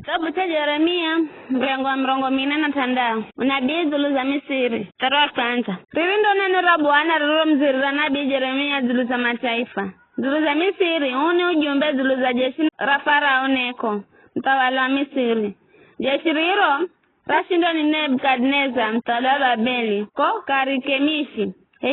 Kitabu cha Yeremia mlango wa 45 unabii zulu za Misiri. Mstari wa kwanza. Riri ndo neno la Bwana lililomzirira nabii Yeremia zulu za mataifa. Zulu za Misiri uni ujumbe zulu za jeshi la Farao Neko mtawala wa Misiri. Jeshi riro rashindo ni Nebukadneza mtawala wa Babeli ko Karikemishi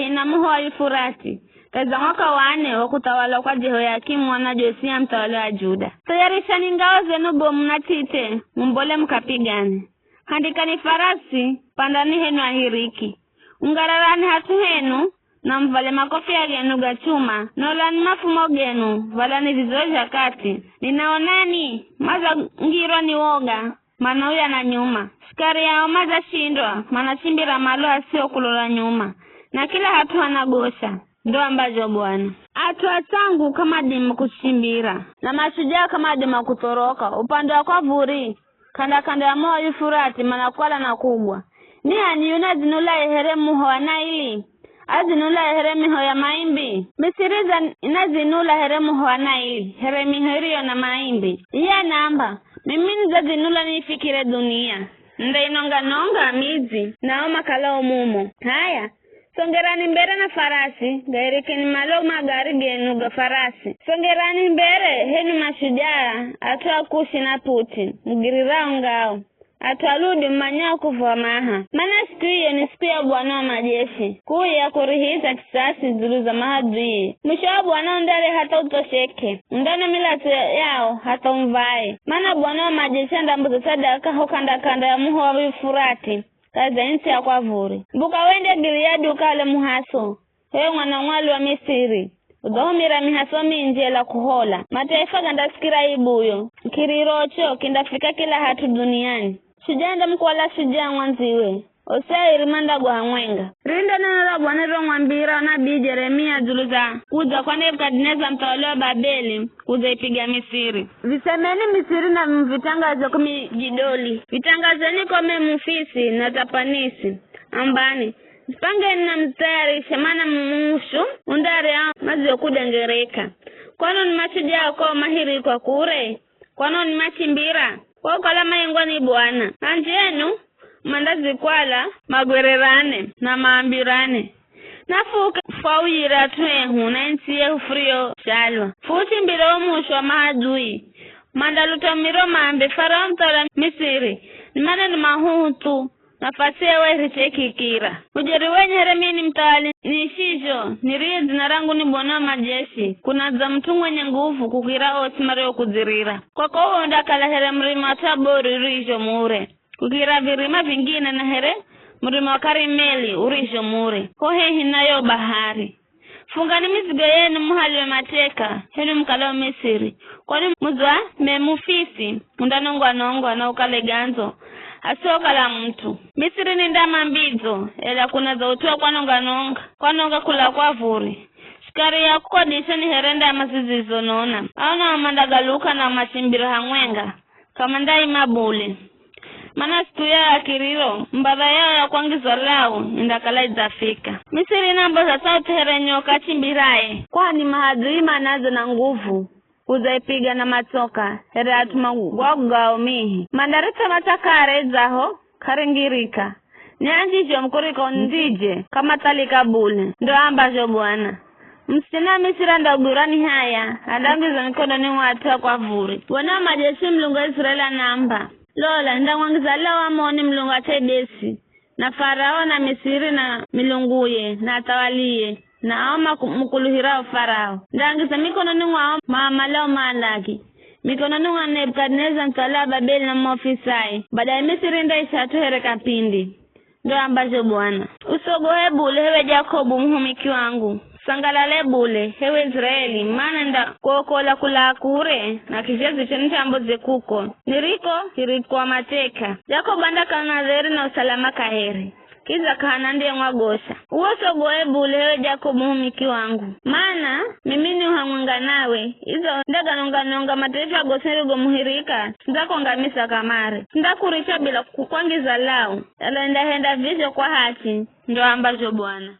na muho wa Yufurati. Kaza mwaka wa 4 wa kutawala kwa Jehoyakimu mwana Josia mtawala wa Juda. Tayarishani ngao zenu bomu na tite, mbole mkapigane. Handikani farasi, pandani henu ahiriki. Ungararani hatu henu, na mvale makofi ya genu gachuma, nolani mafumo genu, valani vizoja kati. Ninaonani, maza ngiro ni woga, manauya na nyuma. Sikari yao maza shindwa, manachimbira malo asio kulola nyuma. Na kila hatu anagosha. Ndo ambazo Bwana atua tangu kama dimu kuchimbira na mashujaa kama dimu kutoroka upande wa kwa vuri kanda ya moyo Yufurati manakwala na kubwa ni aniuna zinula eheremu hoa Naili azinula eheremi hoa ya maimbi Misiriza inazinula heremu hoa Naili heremi hirio na maimbi iya namba mimini za zinula nifikire dunia nda inonga mizi naoma kalao mumo haya. Songerani mbere na farasi, gairikini malo magari genu ga farasi. Songerani mbere henu mashujaa, atua Kushi na Puti, mgirirao ngao. Atua ludi mmanyao kufua maha. Mana siku hiyo ni siku ya Bwana wa majeshi. Kuya kurihisa kisasi zulu za mahadui. Mwisho wa Bwana ndale hata utosheke. Ndana milatu yao hata umvae. Mana Bwana wa majeshi andambuza sadaka hokanda ya muho wa Yufurati. Kaza insi ya kwa vuri. Mbuka wende Gileadi ukale muhaso. Hewe mwana mwali wa Misiri. Udhomira mihaso minjela kuhola. Mataifa ganda sikira ibuyo. Kirirocho kindafika kila hatu duniani. Shujanda mkwala shujaa mwanziwe. Osea irimanda guhamwenga. Rinda neno la Bwana lilomwambia nabii Yeremia zulu za kuja kwa Nebukadneza mtawala wa Babeli kuja ipiga Misiri. Visemeni Misiri na mvitangaze kumi jidoli. Vitangazeni kwa Memufisi na Tapanisi. Ambani. Spangeni na mtayarishe maana mmushu undari ya mazi okudengereka. Kwano ni mashujaa kwa mahiri kwa kure. Kwano ni machimbira. Kwa kalama ingwani Bwana. Anjenu mandazi kwala magwererane na maambirane nafuka fawira twehu na nsiye ufrio shalwa futi mbiro musho mahadui mandaluto miro maambe Farao mtawala Misiri ni maneno mahutu nafasi ewe richekikira ujeri wenye Yeremia ni mtawali ni shisho nirie zina rangu ni Bwana wa majeshi kuna za mtu mwenye nguvu kukira otimario kuzirira kwa koho ndakala heremrima tabori rijo mure kukira virima vingine na here mrima wa Karimeli urisho mure kohe hinayo bahari. Fungani mizigo yenu muhali wa mateka henu mkalao Misiri kwani muzwa Memufisi undanongwa na ukale ganzo asoka la mtu. Misiri ni ndama mbizo ela kuna za utua kwanonga kula kwa vuri. Shikari ya kukodisha ni herenda ya masizi zonona auna wamandagaluka na machimbira hamwenga kama ndai mabule. Mana siku ya kiriro mbadha yao ya kuangizwa lao indakala izafika. Misiri nambo za sauti herenyo kachimbirae kwani mahadui manazo na nguvu uzaipiga na matoka here atuma gwagao mihi mandarita matakare zaho karingirika nyanjisho mkuriko ndije kama talika bule ndo ambazo Bwana. Msina Misiri ndagurani haya adambiza mikono ni watu kwa vuri wana majeshi mlungu Israeli namba lola ndangwangiza leo amoni mlungu atebesi na Farao na Misiri na milunguye na atawalie na aoma mkuluhirao Farao ndangiza mikono ni wao mama leo maandaki mikono ni wa Nebukadneza mtawala wa Babeli na maofisai baada ya Misiri ndaisha tuhere kapindi ndo ambazo Bwana. Usogohe bule hewe Jakobu mhumiki wangu sangalale bule hewe Israeli maana nda kuokola kula kure na kijazi cheni chamboze kuko niriko wa mateka Jakobu andaka nazeri na usalama kaheri kiza kahana ndiye mwagosha uoso goe bule hewe Jakobu mhumiki wangu maana mimini uhamwenga nawe izo ndaga nonga mataifa goseri gomuhirika ndako ngamisa kamare ndakurisha bila kukwangiza lao alo henda vizyo kwa hati ndo ambazo Bwana.